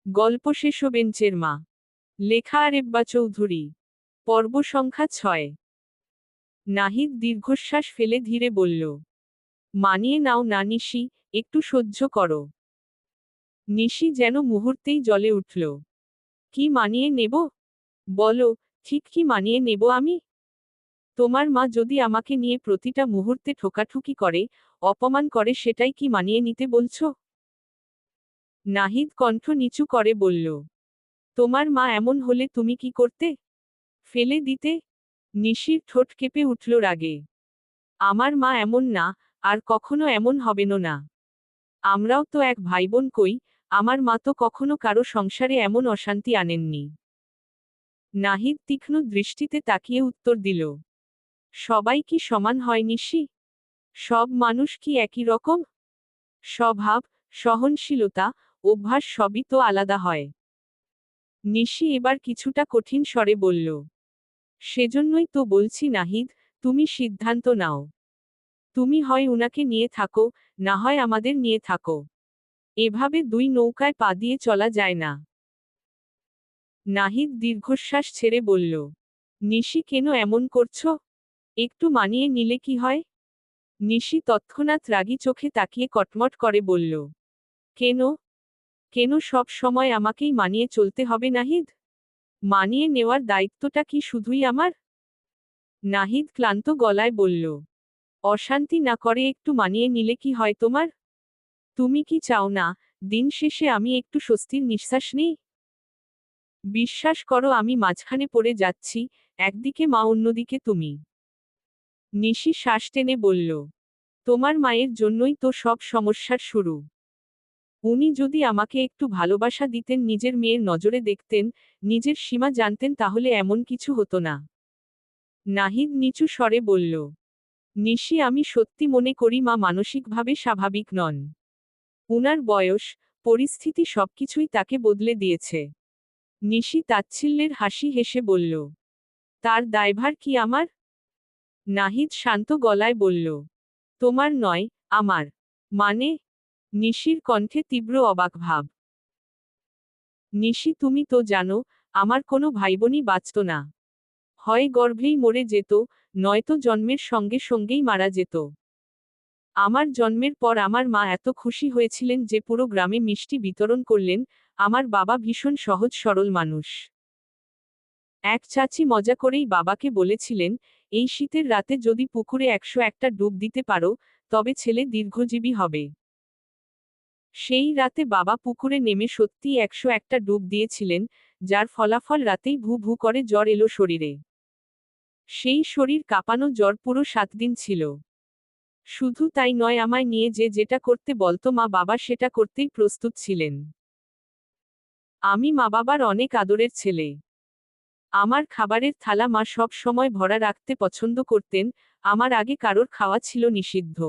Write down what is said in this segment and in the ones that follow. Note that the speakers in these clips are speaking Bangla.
গল্প শেষ বেঞ্চের মা। লেখা আরেব্বা চৌধুরী। পর্ব সংখ্যা 6। নাহিদ দীর্ঘশ্বাস ফেলে ধীরে বলল, মানিয়ে নাও না নিশি, একটু সহ্য করো। নিশি যেন মুহূর্তেই জ্বলে উঠল। কি মানিয়ে নেব? বলো, ঠিক কি মানিয়ে নেব আমি? তোমার মা যদি আমাকে নিয়ে প্রতিটা মুহূর্তে ঠোকাঠুকি করে, অপমান করে, সেটাই কি মানিয়ে নিতে বলছো? নাহিদ কণ্ঠ নিচু করে বলল, তোমার মা এমন হলে তুমি কি করতে? ফেলে দিতে? নিশির ঠোঁট কেঁপে উঠল রাগে। আমার মা এমন না, আর কখনো এমন হবেনও না। আমরাও তো এক ভাইবোন, কই, আমার মা তো কখনো কারো সংসারে এমন অশান্তি আনেননি। নাহিদ তীক্ষ্ণ দৃষ্টিতে তাকিয়ে উত্তর দিল, সবাই কি সমান হয় নিশি? সব মানুষ কি একই রকম? স্বভাব, সহনশীলতা, অভ্যাস সবই তো আলাদা হয়। নিশি এবার কিছুটা কঠিন স্বরে বলল, সেজন্যই তো বলছি নাহিদ, তুমি সিদ্ধান্ত নাও। তুমি হয় উনাকে নিয়ে থাকো, না হয় আমাদের নিয়ে থাকো। এভাবে দুই নৌকায় পা দিয়ে চলা যায় না। নাহিদ দীর্ঘশ্বাস ছেড়ে বলল, নিশি কেন এমন করছো? একটু মানিয়ে নিলে কি হয়? নিশি তৎক্ষণাৎ রাগী চোখে তাকিয়ে কটমট করে বলল, কেন? কেন সব সময় আমাকেই মানিয়ে চলতে হবে নাহিদ? মানিয়ে নেওয়ার দায়িত্বটা কি শুধুই আমার? নাহিদ ক্লান্ত গলায় বলল, অশান্তি না করে একটু মানিয়ে নিলে কি হয় তোমার? তুমি কি চাও না, দিন শেষে আমি একটু স্বস্তির নিঃশ্বাস নিই? বিশ্বাস করো, আমি মাঝখানে পড়ে যাচ্ছি, একদিকে মা অন্যদিকে তুমি। নিশি শ্বাস টেনে বলল, তোমার মায়ের জন্যই তো সব সমস্যার শুরু। উনি যদি আমাকে একটু ভালোবাসা দিতেন, নিজের মেয়ের নজরে দেখতেন, নিজের সীমা জানতেন, তাহলে এমন কিছু হতো না। নাহিদ নিচু স্বরে বলল, নিশি, আমি সত্যি মনে করি মা মানসিকভাবে স্বাভাবিক নন। উনার বয়স, পরিস্থিতি সবকিছুই তাকে বদলে দিয়েছে। নিশি তাচ্ছিল্যের হাসি হেসে বলল, তার দায়ভার কি আমার? নাহিদ শান্ত গলায় বলল, তোমার নয়, আমার। মানে? নিশির কণ্ঠে তীব্র অবাক ভাব। নিশি, তুমি তো জানো, আমার কোনো ভাইবোনই বাঁচত না। হয় গর্ভেই মরে যেত, নয়তো জন্মের সঙ্গে সঙ্গেই মারা যেত। আমার জন্মের পর আমার মা এত খুশি হয়েছিলেন যে পুরো গ্রামে মিষ্টি বিতরণ করলেন। আমার বাবা ভীষণ সহজ সরল মানুষ। এক চাচি মজা করেই বাবাকে বলেছিলেন, এই শীতের রাতে যদি পুকুরে 101টা ডুব দিতে পারো, তবে ছেলে দীর্ঘজীবী হবে। সেই রাতে বাবা পুকুরে নেমে সত্যিই 101টা ডুব দিয়েছিলেন, যার ফলাফল রাতেই ভু ভু করে জ্বর এলো শরীরে। সেই শরীর কাঁপানো জ্বর পুরো 7 দিন ছিল। শুধু তাই নয়, আমায় নিয়ে যে যেটা করতে বলতো মা বাবা সেটা করতেই প্রস্তুত ছিলেন। আমি মা বাবার অনেক আদরের ছেলে। আমার খাবারের থালা মা সব সময় ভরা রাখতে পছন্দ করতেন, আমার আগে কারোর খাওয়া ছিল নিষিদ্ধ।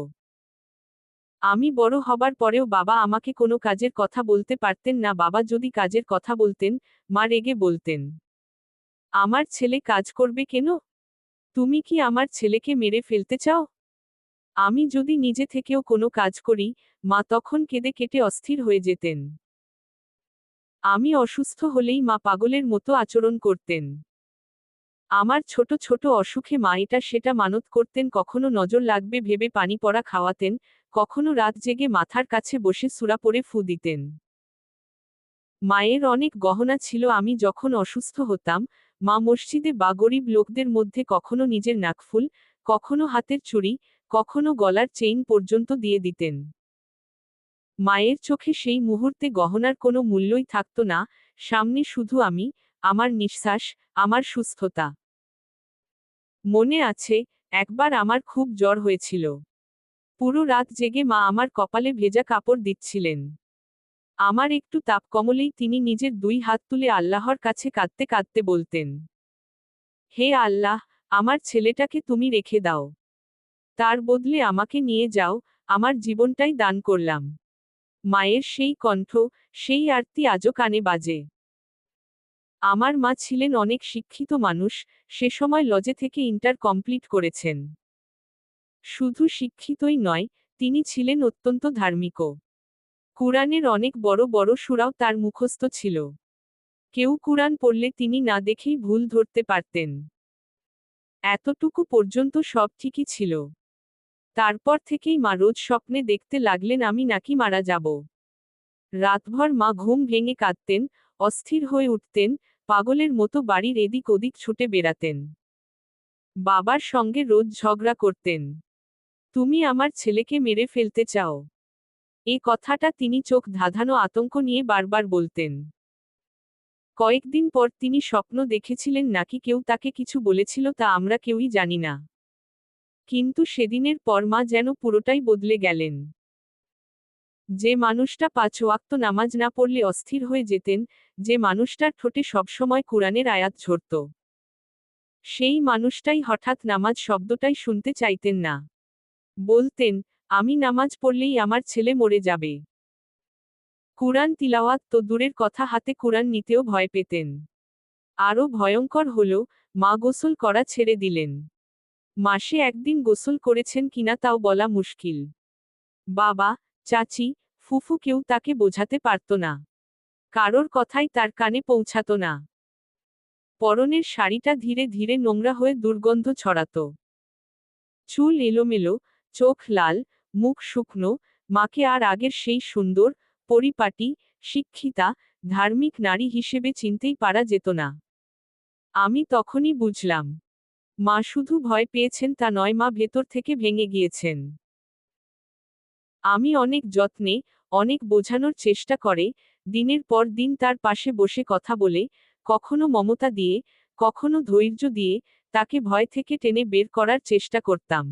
আমি বড় হবার পরেও বাবা আমাকে কোনো কাজের কথা বলতে পারতেন না, বাবা যদি কাজের কথা বলতেন, মা রেগে বলতেন, আমার ছেলে কাজ করবে কেন? তুমি কি আমার ছেলেকে মেরে ফেলতে চাও? আমি যদি নিজে থেকেও কোনো কাজ করি, মা তখন কেঁদে কেটে অস্থির হয়ে যেতেন। আমি অসুস্থ হলেই মা পাগলের মতো আচরণ করতেন। আমার ছোট ছোট অসুখে মা এটা সেটা মানত করতেন, কখনো নজর লাগবে ভেবে পানি পড়া খাওয়াতেন, কখনো রাত জেগে মাথার কাছে বসে সূরা পড়ে ফু দিতেন। মায়ের অনেক গহনা ছিল, আমি যখন অসুস্থ হতাম, মা মসজিদে বা গরিব লোকদের মধ্যে কখনো নিজের নাকফুল, কখনো হাতের চুড়ি, কখনো গলার চেইন পর্যন্ত দিয়ে দিতেন। মায়ের চোখে সেই মুহূর্তে গহনার কোনো মূল্যই থাকতো না, সামনে শুধু আমি, আমার নিঃশ্বাস, আমার সুস্থতা। মনে আছে, একবার আমার খুব জ্বর হয়েছিল। পুরো রাত জেগে মা আমার কপালে ভেজা কাপড় দিচ্ছিলেন। আমার একটু তাপ কমলেই তিনি নিজের 2 হাত তুলে আল্লাহর কাছে কাঁদতে কাঁদতে বলতেন, হে আল্লাহ, আমার ছেলেটাকে তুমি রেখে দাও। তার বদলে আমাকে নিয়ে যাও, আমার জীবনটাই দান করলাম। মায়ের সেই কণ্ঠ, সেই আরতি আজও কানে বাজে। আমার মা ছিলেন অনেক শিক্ষিত মানুষ, সে সময় লজে থেকে ইন্টার কমপ্লিট করেছেন। শুধু শিক্ষিতই নয়, তিনি ছিলেন অত্যন্ত ধার্মিকও। কুরআনের অনেক বড় বড় সূরাও তার মুখস্থ ছিল। কেউ কুরআন পড়লে তিনি না দেখেই ভুল ধরতে পারতেন। এতটুকু পর্যন্ত সব ঠিকই ছিল। তারপর থেকেই মা রোজ স্বপ্নে দেখতে লাগলেন আমি নাকি মারা যাব। রাতভর মা ঘুম ভেঙে কাঁদতেন, অস্থির হয়ে উঠতেন, পাগলের মতো বাড়ির এদিক ওদিক ছুটে বেড়াতেন। বাবার সঙ্গে রোজ ঝগড়া করতেন। তুমি আমার ছেলেকে মেরে ফেলতে চাও। এ কথাটা তিনি চোখ ধাঁধানো আতঙ্ক নিয়ে বারবার বলতেন। কয়েকদিন পর তিনি স্বপ্ন দেখেছিলেন নাকি কেউ তাকে কিছু বলেছিল তা আমরা কেউই জানি না। কিন্তু সেদিনের পর মা যেন পুরোটাই বদলে গেলেন। যে মানুষটা ৫ ওয়াক্ত নামাজ না পড়লে অস্থির হয়ে যেতেন, যে মানুষটার ঠোঁটে সবসময় কুরআনের আয়াত ঝরত, সেই মানুষটাই হঠাৎ নামাজ শব্দটাই শুনতে চাইতেন না। বলতেন, আমি নামাজ পড়লেই আমার ছেলে মরে যাবে। কুরআন তিলাওয়াত তো দূরের কথা, হাতে কুরআন নিতেও ভয় পেতেন। আরও ভয়ঙ্কর হল, মা গোসল করা ছেড়ে দিলেন। মাসে একদিন গোসল করেছেন কিনা তাও বলা মুশকিল। বাবা, চাচি, ফুফু কেউ তাকে বোঝাতে পারত না। কারোর কথাই তার কানে পৌঁছাত না। পরনের শাড়িটা ধীরে ধীরে নোংরা হয়ে দুর্গন্ধ ছড়াত। চুল এলোমেলো, চোখ লাল, মুখ শুকনো, মাকে আর আগের সেই সুন্দর, পরিপাটি, শিক্ষিতা, ধার্মিক নারী হিসেবে চিনতেই পারা যেত না। আমি তখনই বুঝলাম, মা শুধু ভয় পেয়েছেন তা নয়, মা ভেতর থেকে ভেঙে গিয়েছেন। আমি অনেক যত্নে, অনেক বোঝানোর চেষ্টা করে, দিনের পর দিন তার পাশে বসে কথা বলে, কখনো মমতা দিয়ে, কখনো ধৈর্য দিয়ে, তাকে ভয় থেকে টেনে বের করার চেষ্টা করতাম।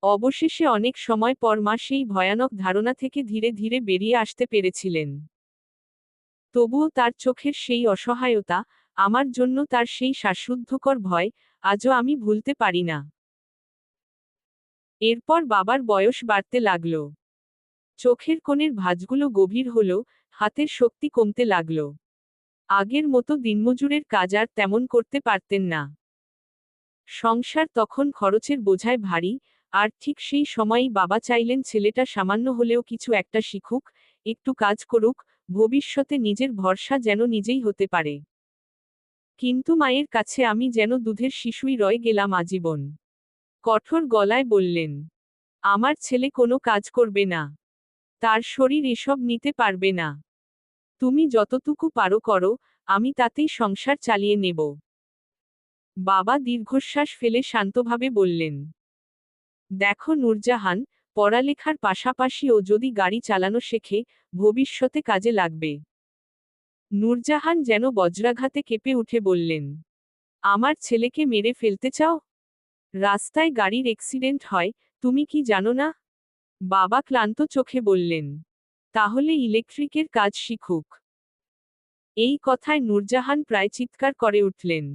অবশেষে অনেক সময় পর মা সেই ভয়ানক ধারণা থেকে ধীরে ধীরে বেরিয়ে আসতে পেরেছিলেন। তবুও তার চোখের সেই অসহায়তা, আমার জন্য তার সেই শ্বাসরুদ্ধকর ভয়, আজও আমি ভুলতে পারি না। এরপর বাবার বয়স বাড়তে লাগল। চোখের কোণের ভাঁজগুলো গভীর হল, হাতের শক্তি কমতে লাগল। আগের মতো দিনমজুরের কাজ আর তেমন করতে পারতেন না। সংসার তখন খরচের বোঝায় ভারী, আর ঠিক সেই সময়ই বাবা চাইলেন ছেলেটা সামান্য হলেও কিছু একটা শিখুক, একটু কাজ করুক, ভবিষ্যতে নিজের ভরসা যেন নিজেই হতে পারে। কিন্তু মায়ের কাছে আমি যেন দুধের শিশুই রয়ে গেলাম আজীবন। কঠোর গলায় বললেন, আমার ছেলে কোনো কাজ করবে না। তার শরীর এসব নিতে পারবে না। তুমি যতটুকু পারো করো, আমি তাতেই সংসার চালিয়ে নেব। বাবা দীর্ঘশ্বাস ফেলে শান্তভাবে বললেন, দেখো নূরজাহান, পড়ালেখার পাশাপাশি ও যদি গাড়ি চালানো শেখে, ভবিষ্যতে কাজে লাগবে। নূরজাহান যেন বজ্রাঘাতে কেঁপে উঠে বললেন, আমার ছেলেকে মেরে ফেলতে চাও? রাস্তায় গাড়ির অ্যাক্সিডেন্ট হয়, তুমি কি জানো না? বাবা ক্লান্ত চোখে বললেন, তাহলে ইলেকট্রিকের কাজ শিখুক। এই কথায় নূরজাহান প্রায় চিৎকার করে উঠলেন।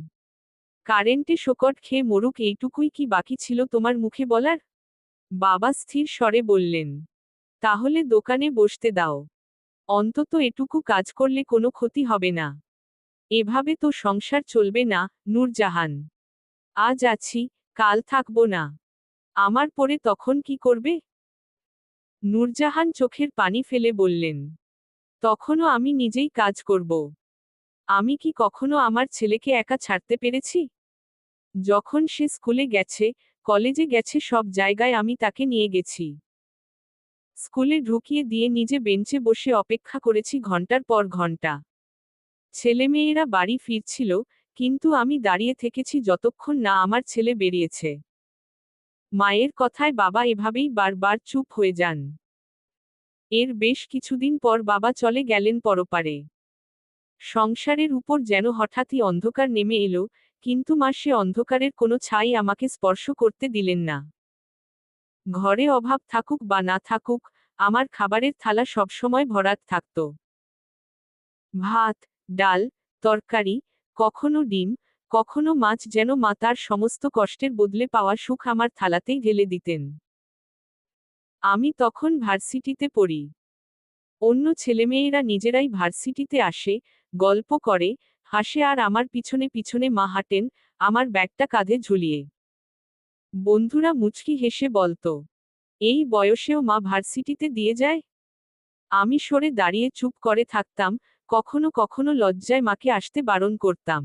কারেন্টে শোকট খেয়ে মরুক, এইটুকুই কি বাকি ছিল তোমার মুখে বলার? বাবা স্থির স্বরে বললেন, তাহলে দোকানে বসতে দাও। অন্তত এটুকু কাজ করলে কোনো ক্ষতি হবে না। এভাবে তো সংসার চলবে না, নূরজাহান। আজ আছি, কাল থাকবো না। আমার পরে তখন কি করবে? নূরজাহান চোখের পানি ফেলে বললেন, তখনও আমি নিজেই কাজ করব। আমি কি কখনো আমার ছেলেকে একা ছাড়তে পেরেছি? যখন সে স্কুলে গেছে, কলেজে গেছে, সব জায়গায় আমি তাকে নিয়ে গেছি। স্কুলে ঢুকিয়ে দিয়ে নিজে বেঞ্চে বসে অপেক্ষা করেছি ঘন্টার পর ঘন্টা। ছেলেমেয়েরা বাড়ি ফিরছিল, কিন্তু আমি দাঁড়িয়ে থেকেছি যতক্ষণ না আমার ছেলে বেরিয়েছে। মায়ের কথায় বাবা এভাবেই বারবার চুপ হয়ে যান। এর বেশ কিছুদিন পর বাবা চলে গেলেন পরপারে। সংসারের উপর যেন হঠাৎই অন্ধকার নেমে এলো, কিন্তু মা সে অন্ধকারের কোনো ছাই আমাকে স্পর্শ করতে দিলেন না। ঘরে অভাব থাকুক বা না থাকুক, আমার খাবারের থালা সবসময় ভরাট থাকত। ভাত, ডাল, তরকারি, কখনো ডিম, কখনো মাছ, যেন মা তার সমস্ত কষ্টের বদলে পাওয়া সুখ আমার থালাতেই ঢেলে দিতেন। আমি তখন ভার্সিটিতে পড়ি। অন্য ছেলেমেয়েরা নিজেরাই ভার্সিটিতে আসে, গল্প করে, হাসে, আর আমার পিছনে পিছনে মা হাঁটেন, আমার ব্যাগটা কাঁধে ঝুলিয়ে। বন্ধুরা মুচকি হেসে বলতো, এই বয়সেও মা ভার্সিটিতে দিয়ে যায়। আমি সরে দাঁড়িয়ে চুপ করে থাকতাম, কখনো কখনো লজ্জায় মাকে আসতে বারণ করতাম।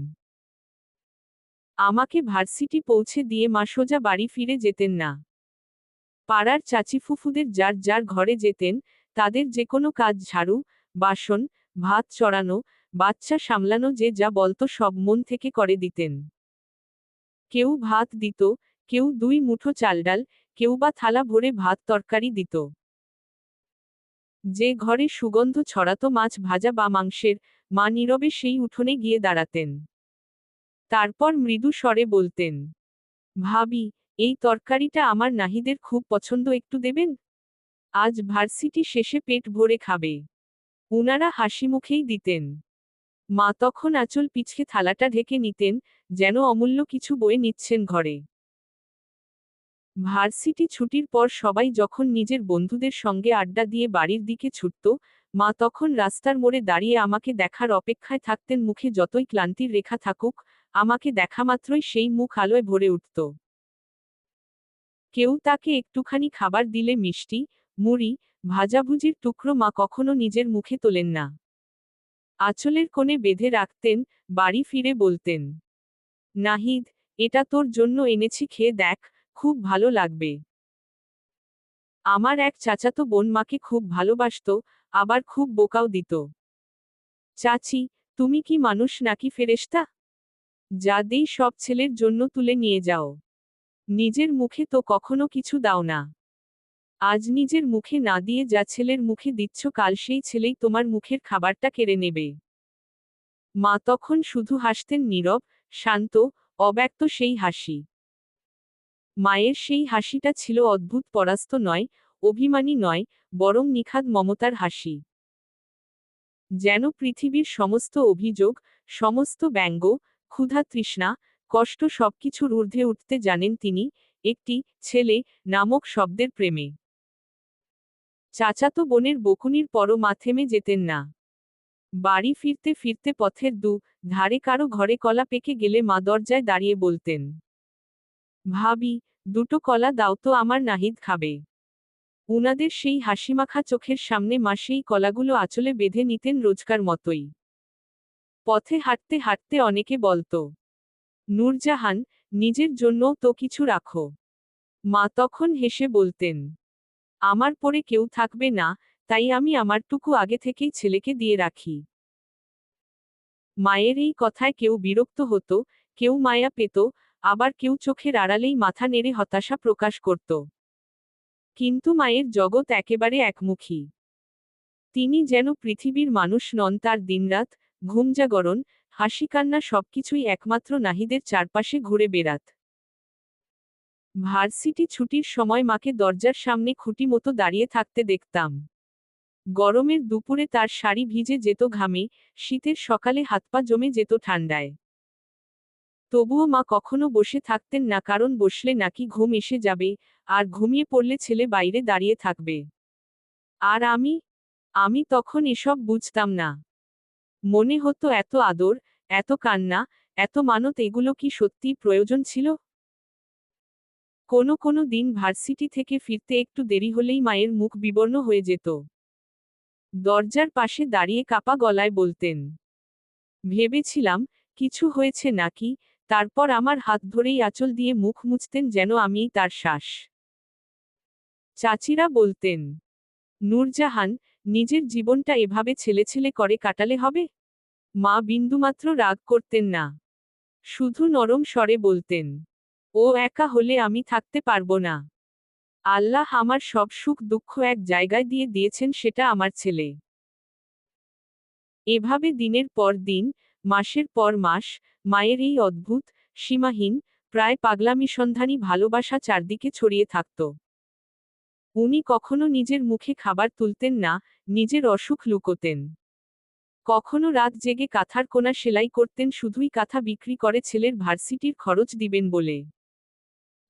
আমাকে ভার্সিটি পৌঁছে দিয়ে মা সোজা বাড়ি ফিরে যেতেন না। পাড়ার চাচিফুফুদের যার যার ঘরে যেতেন, তাদের যে কোনো কাজ ঝাড়ু, বাসন, ভাত চড়ানো, বাচ্চা সামলানো যে যা বলতো সব মন থেকে করে দিতেন। কেউ ভাত দিত, কেউ 2 মুঠো চাল ডাল, কেউ বা থালা ভরে ভাত তরকারি দিত। যে ঘরে সুগন্ধ ছড়াতো মাছ ভাজা বা মাংসের, মা নীরবে সেই উঠোনে গিয়ে দাঁড়াতেন। তারপর মৃদু স্বরে বলতেন, ভাবি, এই তরকারিটা আমার নাহিদের খুব পছন্দ, একটু দেবেন? আজ ভার্সিটি শেষে পেট ভরে খাবে। উনারা হাসিমুখেই দিতেন। মা তখন আঁচল পিছকে থালাটা ঢেকে নিতেন, যেন অমূল্য কিছু বয়ে নিচ্ছেন ঘরে। ভার্সিটি ছুটির পর সবাই যখন নিজের বন্ধুদের সঙ্গে আড্ডা দিয়ে বাড়ির দিকে ছুটত, মা তখন রাস্তার মোড়ে দাঁড়িয়ে আমাকে দেখার অপেক্ষায় থাকতেন, মুখে যতই ক্লান্তির রেখা থাকুক, আমাকে দেখামাত্রই সেই মুখ আলোয় ভরে উঠত। কেউ তাকে একটুখানি খাবার দিলে মিষ্টি, মুড়ি, ভাজাভুজির টুকরো মা কখনো নিজের মুখে তোলেন না। আঁচলের কোণে বেঁধে রাখতেন, বাড়ি ফিরে বলতেন, নাহিদ, এটা তোর জন্য এনেছি, খেয়ে দেখ, খুব ভালো লাগবে। আমার এক চাচাতো বোন মাকে খুব ভালোবাসতো, আবার খুব বোকাও দিত। চাচি, তুমি কি মানুষ নাকি ফেরেশতা? যা দেই সব ছেলের জন্য তুলে নিয়ে যাও। নিজের মুখে তো কখনো কিছু দাও না। আজ নিজের মুখে না দিয়ে যা ছেলের মুখে দিচ্ছ, কাল সেই ছেলেই তোমার মুখের খাবারটা কেড়ে নেবে। মা তখন শুধু হাসতেন, নীরব, শান্ত, অব্যক্ত সেই হাসি। মায়ের সেই হাসিটা ছিল অদ্ভুত, পরাস্ত নয়, অভিমানী নয়, বরং নিখাদ মমতার হাসি। যেন পৃথিবীর সমস্ত অভিযোগ, সমস্ত ব্যঙ্গ, ক্ষুধা তৃষ্ণা, কষ্ট সবকিছুর ঊর্ধ্বে উঠতে জানেন তিনি, একটি ছেলে নামক শব্দের প্রেমে। চাচাতো বোনের বকুনির পরও মা থেমে যেতেন না। বাড়ি ফিরতে ফিরতে পথের ধারে কারো ঘরে কলা পেকে গেলে মা দরজায় দাঁড়িয়ে বলতেন, ভাবি, 2টো কলা দাও তো, আমার নাহিদ খাবে। উনাদের সেই হাসিমাখা চোখের সামনে মা সেই কলাগুলো আঁচলে বেঁধে নিতেন রোজকার মতোই। পথে হাঁটতে হাঁটতে অনেকে বলতো, নূরজাহান, নিজের জন্যও তো কিছু রাখো। মা তখন হেসে বলতেন, আমার পরে কেউ থাকবে না, তাই আমি আমারটুকু আগে থেকেই ছেলেকে দিয়ে রাখি। মায়ের এই কথায় কেউ বিরক্ত হতো, কেউ মায়া পেত, আবার কেউ চোখের আড়ালেই মাথা নেড়ে হতাশা প্রকাশ করত। কিন্তু মায়ের জগৎ একেবারে একমুখী। তিনি যেন পৃথিবীর মানুষ নন, তার দিনরাত, ঘুমজাগরণ, হাসি কান্না সবকিছুই একমাত্র নাহিদের চারপাশে ঘুরে বেড়াত। ভার্সিটি ছুটির সময় মাকে দরজার সামনে খুঁটি মতো দাঁড়িয়ে থাকতে দেখতাম। গরমের দুপুরে তার শাড়ি ভিজে যেত ঘামে, শীতের সকালে হাত পা জমে যেত ঠান্ডায়। তবুও মা কখনো বসে থাকতেন না, কারণ বসলে নাকি ঘুম এসে যাবে, আর ঘুমিয়ে পড়লে ছেলে বাইরে দাঁড়িয়ে থাকবে। আর আমি তখন এসব বুঝতাম না। মনে হতো এত আদর, এত কান্না, এত মানত, এগুলো কি সত্যিই প্রয়োজন ছিল? কোনো কোনো দিন ভার্সিটি থেকে ফিরতে একটু দেরি হলেই মায়ের মুখ বিবর্ণ হয়ে যেত। দরজার পাশে দাঁড়িয়ে কাপা গলায় বলতেন, ভেবেছিলাম কিছু হয়েছে নাকি, তারপর আমার হাত ধরেই আঁচল দিয়ে মুখ মুছতেন, যেন আমিই তার শ্বাস। চাচিরা বলতেন, নূরজাহান, নিজের জীবনটা এভাবে ছেলে ছেলে করে কাটালে হবে? মা বিন্দুমাত্র রাগ করতেন না। শুধু নরম স্বরে বলতেন, ও একা হলে আমি থাকতে পারবো না। আল্লাহ আমার সব সুখ দুঃখ এক জায়গায় দিয়ে দিয়েছেন, সেটা আমার ছেলে। এভাবে দিনের পর দিন, মাসের পর মাস, মায়ের এই অদ্ভুত, সীমাহীন, প্রায় পাগলামিসন্ধানী ভালোবাসা চারদিকে ছড়িয়ে থাকত। উনি কখনো নিজের মুখে খাবার তুলতেন না, নিজের অসুখ লুকোতেন। কখনো রাত জেগে কাঁথার কোনা সেলাই করতেন, শুধুই কাঁথা বিক্রি করে ছেলের ভার্সিটির খরচ দিবেন বলে।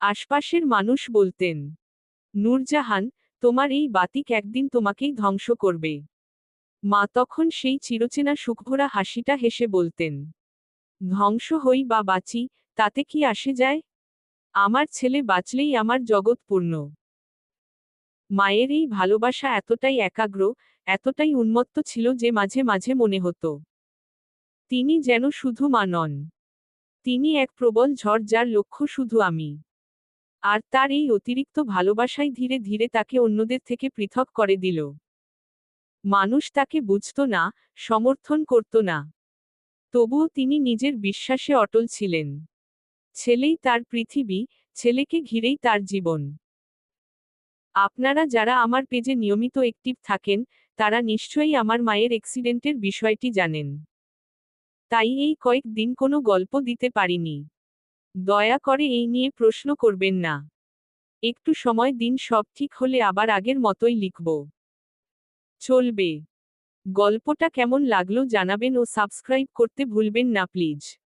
আশপাশের মানুষ বলতেন, নূরজাহান, তোমার এই বাতিক একদিন তোমাকেই ধ্বংস করবে। মা তখন সেই চিরচেনা সুখভরা হাসিটা হেসে বলতেন, ধ্বংস হই বা বাঁচি, তাতে কি আসে যায়? আমার ছেলে বাঁচলেই আমার জগৎ পূর্ণ। মায়ের এই ভালোবাসা এতটাই একাগ্র, এতটাই উন্মত্ত ছিল যে মাঝে মাঝে মনে হতো তিনি যেন শুধু মা নন, তিনি এক প্রবল ঝড় যার লক্ষ্য শুধু আমি। আর তার এই অতিরিক্ত ভালোবাসাই ধীরে ধীরে তাকে অন্যদের থেকে পৃথক করে দিল। মানুষ তাকে বুঝত না, সমর্থন করত না। তবুও তিনি নিজের বিশ্বাসে অটল ছিলেন। ছেলেই তার পৃথিবী, ছেলেকে ঘিরেই তার জীবন। আপনারা যারা আমার পেজে নিয়মিত অ্যাক্টিভ থাকেন, তারা নিশ্চয়ই আমার মায়ের অ্যাক্সিডেন্টের বিষয়টি জানেন। তাই এই কয়েকদিন কোনো গল্প দিতে পারিনি। দয়া করে এই নিয়ে প্রশ্ন করবেন না। একটু সময় দিন, সব ঠিক হলে আবার আগের মতোই লিখব। চলবে। গল্পটা কেমন লাগলো জানাবেন ও সাবস্ক্রাইব করতে ভুলবেন না প্লিজ।